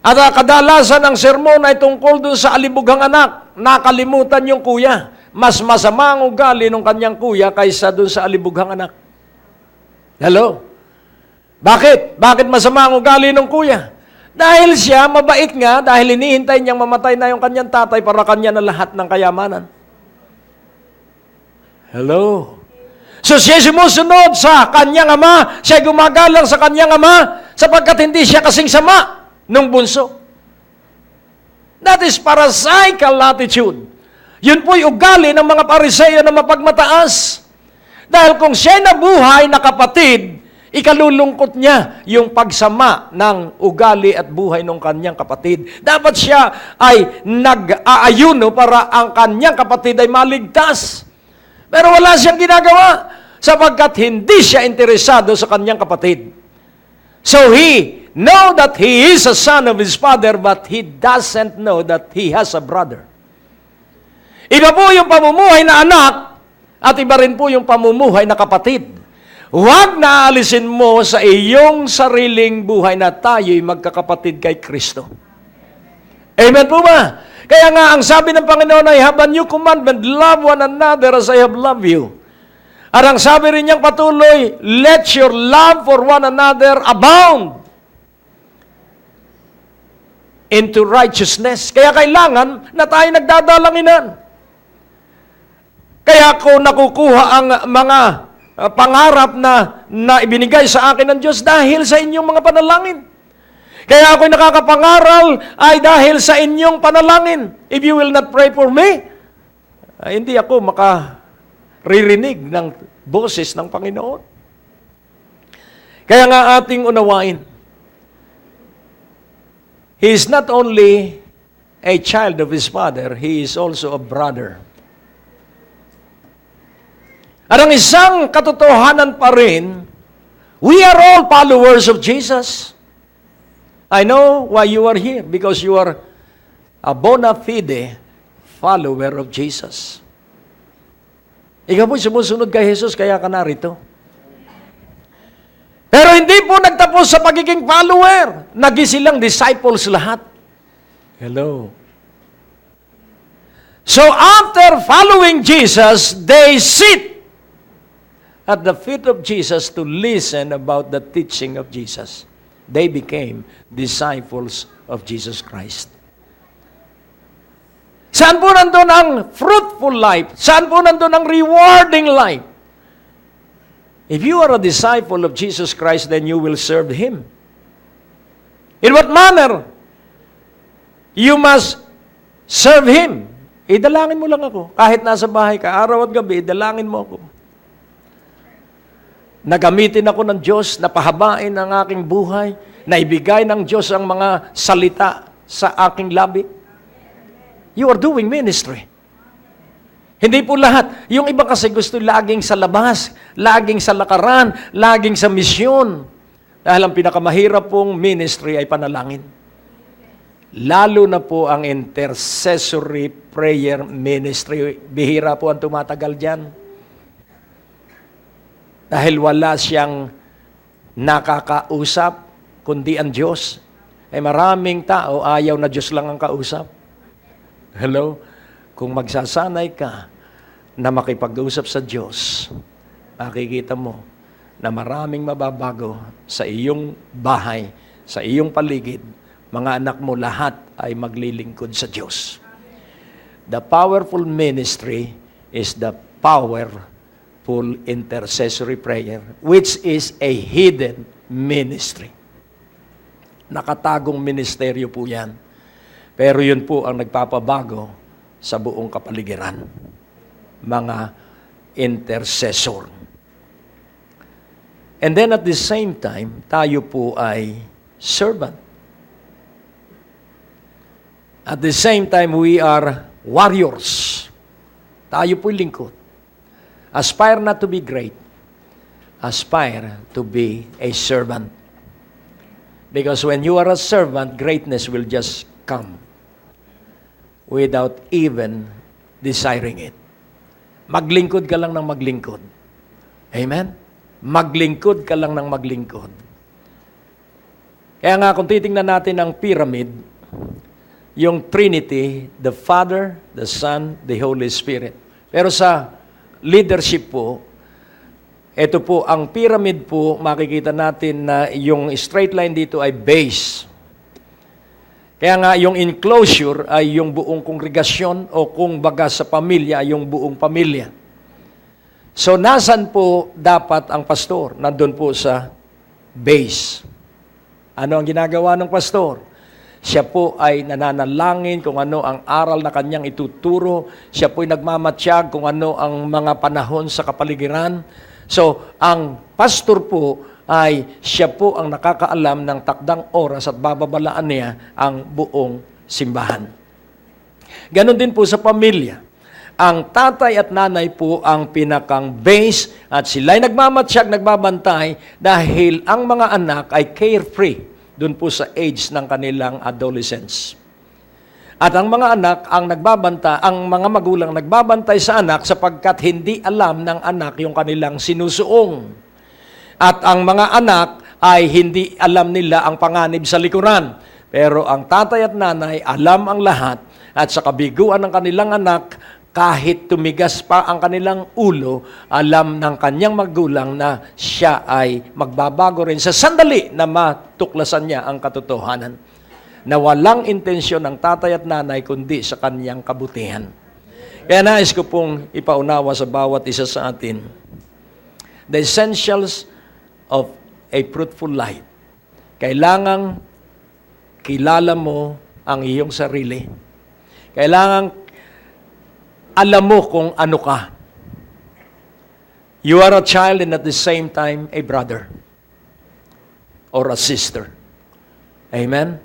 At kadalasan ang sermon ay tungkol dun sa alibughang anak. anak, nakalimutan yung kuya. Mas masama ang ugali ng kanyang kuya kaysa dun sa alibughang anak. Hello? Bakit? Bakit masama ang ugali ng kuya? Dahil siya, mabait nga, dahil hinihintay niyang mamatay na yung kanyang tatay para kanya na lahat ng kayamanan. Hello? So siya sumusunod sa kanyang ama, siya gumagalang sa kanyang ama, sapagkat hindi siya kasing sama nung bunso. That is pharisaical attitude. Yun po'y ugali ng mga Pariseo na mapagmataas. Dahil kung siya nabuhay na kapatid, ikalulungkot niya yung pagsama ng ugali at buhay ng kanyang kapatid. Dapat siya ay nag-aayuno para ang kanyang kapatid ay maligtas. Pero wala siyang ginagawa sapagkat hindi siya interesado sa kanyang kapatid. So he know that he is a son of his father, but he doesn't know that he has a brother. Iba po yung pamumuhay na anak at iba rin po yung pamumuhay na kapatid. Huwag na aalisin mo sa iyong sariling buhay na tayo'y magkakapatid kay Kristo. Amen po ba? Kaya nga, ang sabi ng Panginoon ay, have a new commandment, love one another as I have loved you. At ang sabi rin niyang patuloy, let your love for one another abound into righteousness. Kaya kailangan na tayo nagdadalanginan. Kaya ako nakukuha ang mga pangarap na ibinigay sa akin ng Diyos dahil sa inyong mga panalangin. Kaya ako'y nakakapangaral ay dahil sa inyong panalangin. If you will not pray for me, hindi ako makaririnig ng boses ng Panginoon. Kaya nga ating unawain, he is not only a child of his father, he is also a brother. At ang isang katotohanan pa rin, we are all followers of Jesus. I know why you are here, because you are a bona fide follower of Jesus. Ikaw po sumusunod kay Jesus, kaya ka narito. Pero hindi po nagtapos sa pagiging follower. Naging disciples lahat. Hello. So after following Jesus, they sit at the feet of Jesus to listen about the teaching of Jesus. They became disciples of Jesus Christ. Saan po nandun ang fruitful life? Saan po nandun ang rewarding life? If you are a disciple of Jesus Christ, then you will serve Him. In what manner? You must serve Him. Idalangin mo lang ako. Kahit nasa bahay ka, araw at gabi, idalangin mo ako. Nagamitin ako ng Diyos na pahabain ang aking buhay, na ibigay ng Diyos ang mga salita sa aking labi. You are doing ministry. Hindi po lahat. Yung iba kasi gusto laging sa labas, laging sa lakaran, laging sa misyon. Dahil ang pinakamahirap pong ministry ay panalangin. Lalo na po ang intercessory prayer ministry. Bihira po ang tumatagal dyan. Dahil wala siyang nakakausap, kundi ang Diyos. Ay maraming tao, ayaw na Diyos lang ang kausap. Hello? Kung magsasanay ka na makipag-usap sa Diyos, makikita mo na maraming mababago sa iyong bahay, sa iyong paligid, mga anak mo lahat ay maglilingkod sa Diyos. The powerful ministry is the powerful intercessory prayer, which is a hidden ministry. Nakatagong ministeryo po yan. Pero yun po ang nagpapabago sa buong kapaligiran. Mga intercessor. And then at the same time, tayo po ay servant. At the same time, we are warriors. Tayo po'y lingkod. Aspire not to be great. Aspire to be a servant. Because when you are a servant, greatness will just come without even desiring it. Maglingkod ka lang ng maglingkod. Amen? Maglingkod ka lang ng maglingkod. Kaya nga, kung titingnan natin ang pyramid, yung Trinity, the Father, the Son, the Holy Spirit. Pero sa leadership po, ito po, ang pyramid po, makikita natin na yung straight line dito ay base. Kaya nga, yung enclosure ay yung buong kongregasyon o kung baga sa pamilya, ay yung buong pamilya. So, nasan po dapat ang pastor? Nandun po sa base. Ano ang ginagawa ng pastor? Siya po ay nananalangin kung ano ang aral na kanyang ituturo. Siya po ay nagmamatsyag kung ano ang mga panahon sa kapaligiran. So, ang pastor po ay siya po ang nakakaalam ng takdang oras at bababalaan niya ang buong simbahan. Ganon din po sa pamilya. Ang tatay at nanay po ang pinakang base at sila'y nagmamatsyag, nagbabantay dahil ang mga anak ay carefree doon po sa age ng kanilang adolescence. At ang mga anak ang mga magulang nagbabantay sa anak sapagkat hindi alam ng anak yung kanilang sinusuong. At ang mga anak ay hindi alam nila ang panganib sa likuran. Pero ang tatay at nanay alam ang lahat at sa kabiguan ng kanilang anak, kahit tumigas pa ang kanilang ulo, alam ng kanyang magulang na siya ay magbabago rin sa sandali na matuklasan niya ang katotohanan. Na walang intensyon ng tatay at nanay kundi sa kanyang kabutihan. Kaya nais ko pong ipaunawa sa bawat isa sa atin the essentials of a fruitful life. Kailangang kilala mo ang iyong sarili. Kailangang alam mo kung ano ka. You are a child and at the same time a brother or a sister. Amen?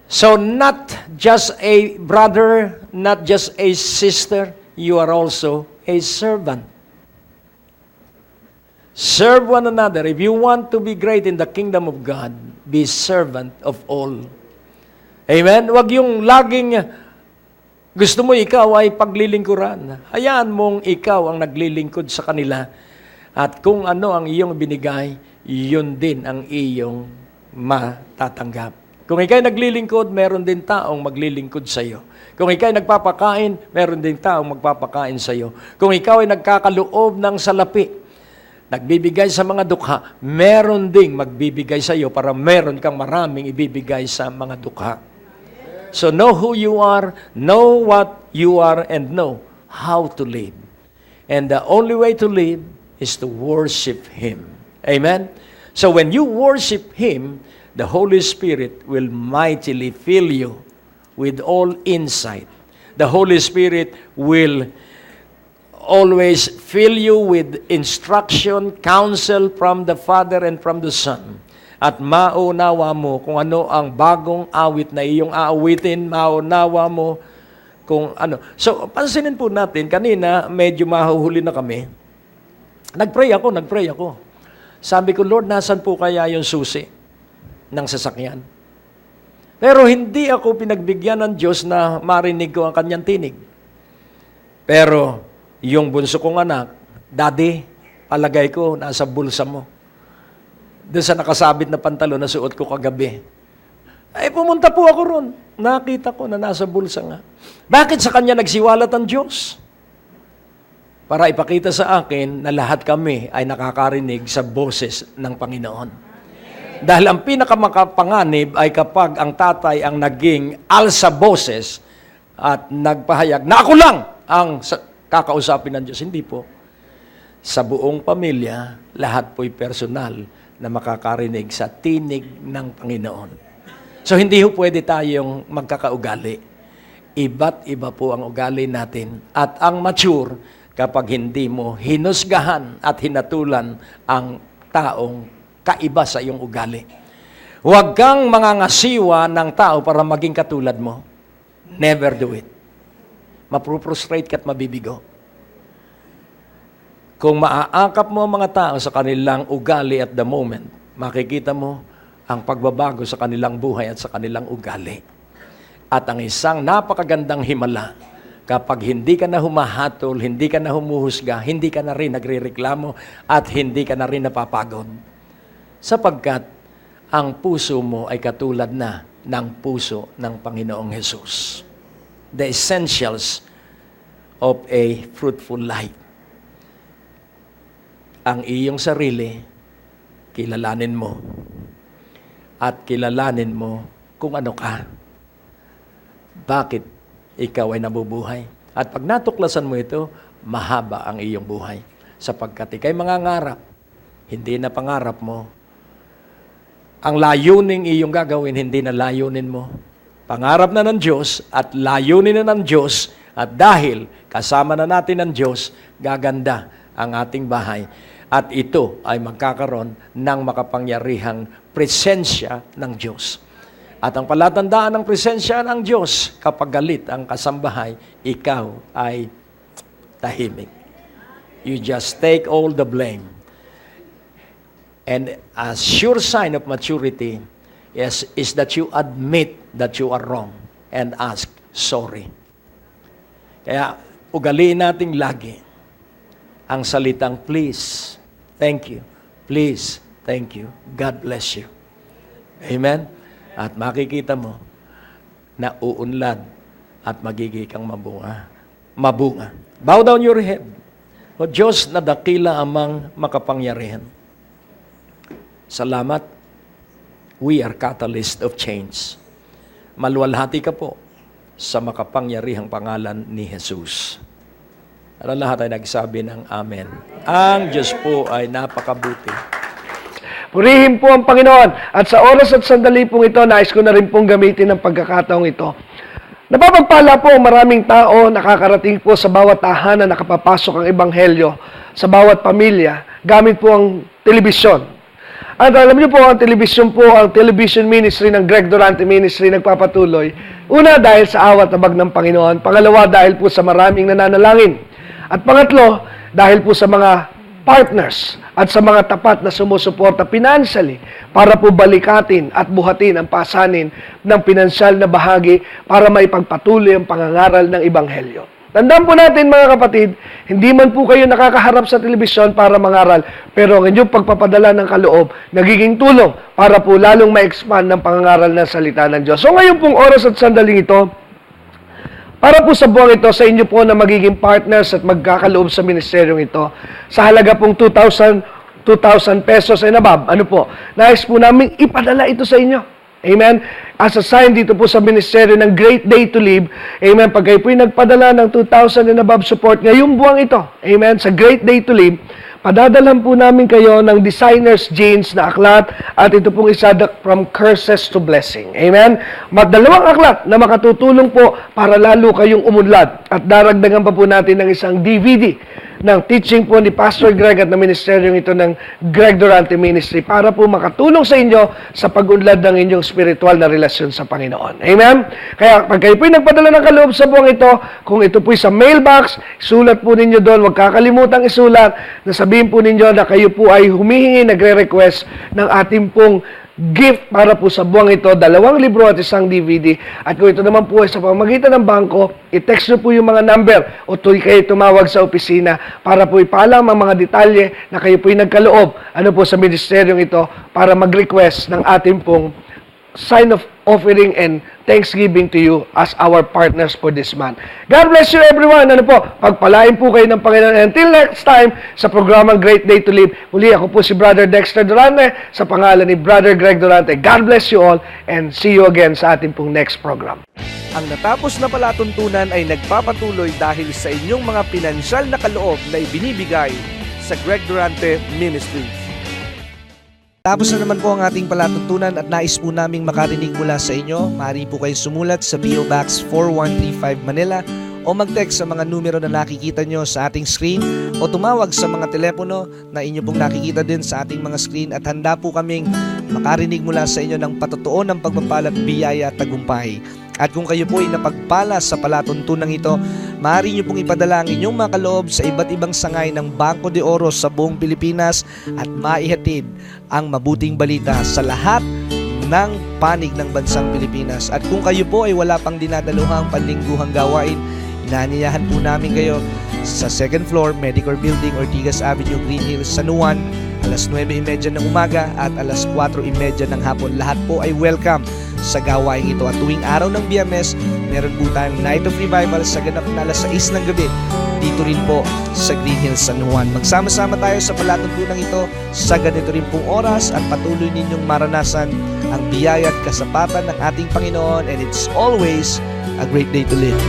So not just a brother, not just a sister, you are also a servant. Serve one another. If you want to be great in the kingdom of God, be servant of all. Amen? Huwag yung laging gusto mo ikaw ay paglilingkuran. Hayaan mong ikaw ang naglilingkod sa kanila. At kung ano ang iyong binigay, yun din ang iyong matatanggap. Kung ikaw ay naglilingkod, meron din taong maglilingkod sa iyo. Kung ikaw ay nagpapakain, meron din taong magpapakain sa iyo. Kung ikaw ay nagkakaloob ng salapi, nagbibigay sa mga dukha, meron ding magbibigay sa iyo para meron kang maraming ibibigay sa mga dukha. So know who you are, know what you are, and know how to live. And the only way to live is to worship Him. Amen? So when you worship Him, the Holy Spirit will mightily fill you with all insight. The Holy Spirit will always fill you with instruction, counsel from the Father and from the Son. At maunawa mo kung ano ang bagong awit na iyong aawitin, maunawa mo kung ano. So, pansinin po natin, kanina medyo mahuhuli na kami. Nagpray ako. Sabi ko, Lord, nasan po kaya yung susi ng sasakyan? Pero hindi ako pinagbigyan ng Diyos na marinig ko ang kanyang tinig. Pero, yung bunso kong anak, Daddy, palagay ko, nasa bulsa mo. Doon sa nakasabit na pantalon na suot ko kagabi. Ay, pumunta po ako ron. Nakita ko na nasa bulsa nga. Bakit sa kanya nagsiwalat ang Diyos? Para ipakita sa akin na lahat kami ay nakakarinig sa boses ng Panginoon. Dahil ang pinakamakapanganib ay kapag ang tatay ang naging alsa boses at nagpahayag na ako lang ang kakausapin ng Diyos. Hindi po. Sa buong pamilya, lahat po'y personal na makakarinig sa tinig ng Panginoon. So, hindi po pwede tayong magkakaugali. Iba't iba po ang ugali natin. At ang mature, kapag hindi mo hinusgahan at hinatulan ang taong kaiba sa iyong ugali. Huwag kang mangangasiwa ng tao para maging katulad mo. Never do it. Mapuprostrate ka at mabibigo. Kung maaakap mo ang mga tao sa kanilang ugali at the moment, makikita mo ang pagbabago sa kanilang buhay at sa kanilang ugali. At ang isang napakagandang himala, kapag hindi ka na humahatol, hindi ka na humuhusga, hindi ka na rin nagrereklamo, at hindi ka na rin napapagod. Sapagkat ang puso mo ay katulad na ng puso ng Panginoong Hesus. The essentials of a fruitful life. Ang iyong sarili, kilalanin mo. At kilalanin mo kung ano ka. Bakit ikaw ay nabubuhay. At pag natuklasan mo ito, mahaba ang iyong buhay. Sapagkat ikay mangangarap, hindi na pangarap mo. Ang layuning iyong gagawin, hindi na layunin mo. Pangarap na ng Diyos at layunin na ng Diyos. At dahil kasama na natin ng Diyos, gaganda ang ating bahay. At ito ay magkakaroon ng makapangyarihang presensya ng Diyos. At ang palatandaan ng presensya ng Diyos, kapag galit ang kasambahay, ikaw ay tahimik. You just take all the blame. And a sure sign of maturity is that you admit that you are wrong and ask sorry. Kaya ugaliin natin lagi ang salitang please, thank you, please, thank you, God bless you. Amen? At makikita mo na uunlad at magiging kang mabunga. Bow down your head. O Diyos na dakila amang makapangyarihan. Salamat. We are catalyst of change. Maluwalhati ka po sa makapangyarihang pangalan ni Jesus. At lahat ay nagsabi ng Amen. Ang Diyos po ay napakabuti. Purihin po ang Panginoon. At sa oras at sandali pong ito, nais ko na rin pong gamitin ang pagkakataong ito. Napapagpala po ang maraming tao, nakakarating po sa bawat tahanan, nakapapasok ang Ebanghelyo, sa bawat pamilya, gamit po ang telebisyon. At alam niyo po, ang television ministry ng Greg Durante Ministry nagpapatuloy. Una, dahil sa awat abag ng Panginoon. Pangalawa, dahil po sa maraming nananalangin. At pangatlo, dahil po sa mga partners at sa mga tapat na sumusuporta financially para po balikatin at buhatin ang pasanin ng pinansyal na bahagi para maipagpatuloy ang pangangaral ng Ebanghelyo. Tandaan po natin mga kapatid, hindi man po kayo nakakaharap sa telebisyon para mangaral, pero ang inyong pagpapadala ng kaloob, nagiging tulong para po lalong ma-expand ng pangangaral ng salita ng Diyos. So ngayon pong oras at sandaling ito, para po sa buwang ito, sa inyo po na magiging partners at magkakaloob sa ministeryong ito, sa halaga pong 2,000 pesos and above, nais po namin ipadala ito sa inyo. Amen? As a sign dito po sa ministeryo ng Great Day to Live, amen, pag kayo po nagpadala ng 2,000 and above support ngayong buwang ito, amen, sa Great Day to Live, padadalhan po namin kayo ng designer's jeans na aklat at ito pong isa from curses to blessing. Amen? Dalawang aklat na makatutulong po para lalo kayong umunlad at daragdagan pa po natin ng isang DVD ng teaching po ni Pastor Greg at na ministeryong ito ng Greg Durante Ministry para po makatulong sa inyo sa pag-unlad ng inyong spiritual na relasyon sa Panginoon. Amen? Kaya pag kayo po'y nagpadala ng kaloob sa buwang ito, kung ito po'y sa mailbox, sulat po ninyo doon, huwag kakalimutang isulat, na sabihin po ninyo na kayo po ay humihingi, nagre-request ng ating pong gift para po sa buwang ito, 2 libro at isang DVD. At kung ito naman po ay sa pamamagitan ng bangko, i-text nyo po yung mga number o kayo tumawag sa opisina para po ipaalam ang mga detalye na kayo po ay nagkaloob sa ministeryong ito para mag-request ng ating pong sign of offering and thanksgiving to you as our partners for this month. God bless you everyone. Pagpalain po kayo ng Panginoon. Until next time, sa programang Great Day to Live, muli ako po si Brother Dexter Durante sa pangalan ni Brother Greg Durante. God bless you all and see you again sa ating pong next program. Ang natapos na palatuntunan ay nagpapatuloy dahil sa inyong mga pinansyal na kaloob na ibinibigay sa Greg Durante Ministries. Tapos na naman po ang ating palatuntunan at nais po naming makarinig mula sa inyo. Maaari po kayo sumulat sa PO Box 4135 Manila o mag-text sa mga numero na nakikita nyo sa ating screen o tumawag sa mga telepono na inyo pong nakikita din sa ating mga screen at handa po kaming makarinig mula sa inyo ng patotoo ng pagpapalat, biyaya at tagumpay. At kung kayo po ay napagpala sa palatuntunan ito, maaari nyo pong ipadala ang inyong mga kaloob sa iba't ibang sangay ng Bangko de Oro sa buong Pilipinas at maihatid ang mabuting balita sa lahat ng panig ng bansang Pilipinas. At kung kayo po ay wala pang dinadaluhang panlingguhang gawain, inaanyayahan po namin kayo sa 2nd floor, Medicare Building, Ortigas Avenue, Green Hills, San Juan, alas 9:30 ng umaga at alas 4:30 ng hapon. Lahat po ay welcome sa gawain ito. At tuwing araw ng Biyernes, meron po tayong Night of Revival sa ganap na alas 6 ng gabi dito rin po sa Green Hills, San Juan. Magsama-sama tayo sa palatuntunan ito sa ganito rin pong oras at patuloy ninyong maranasan ang biyaya at kasapatan ng ating Panginoon, and it's always a great day to live.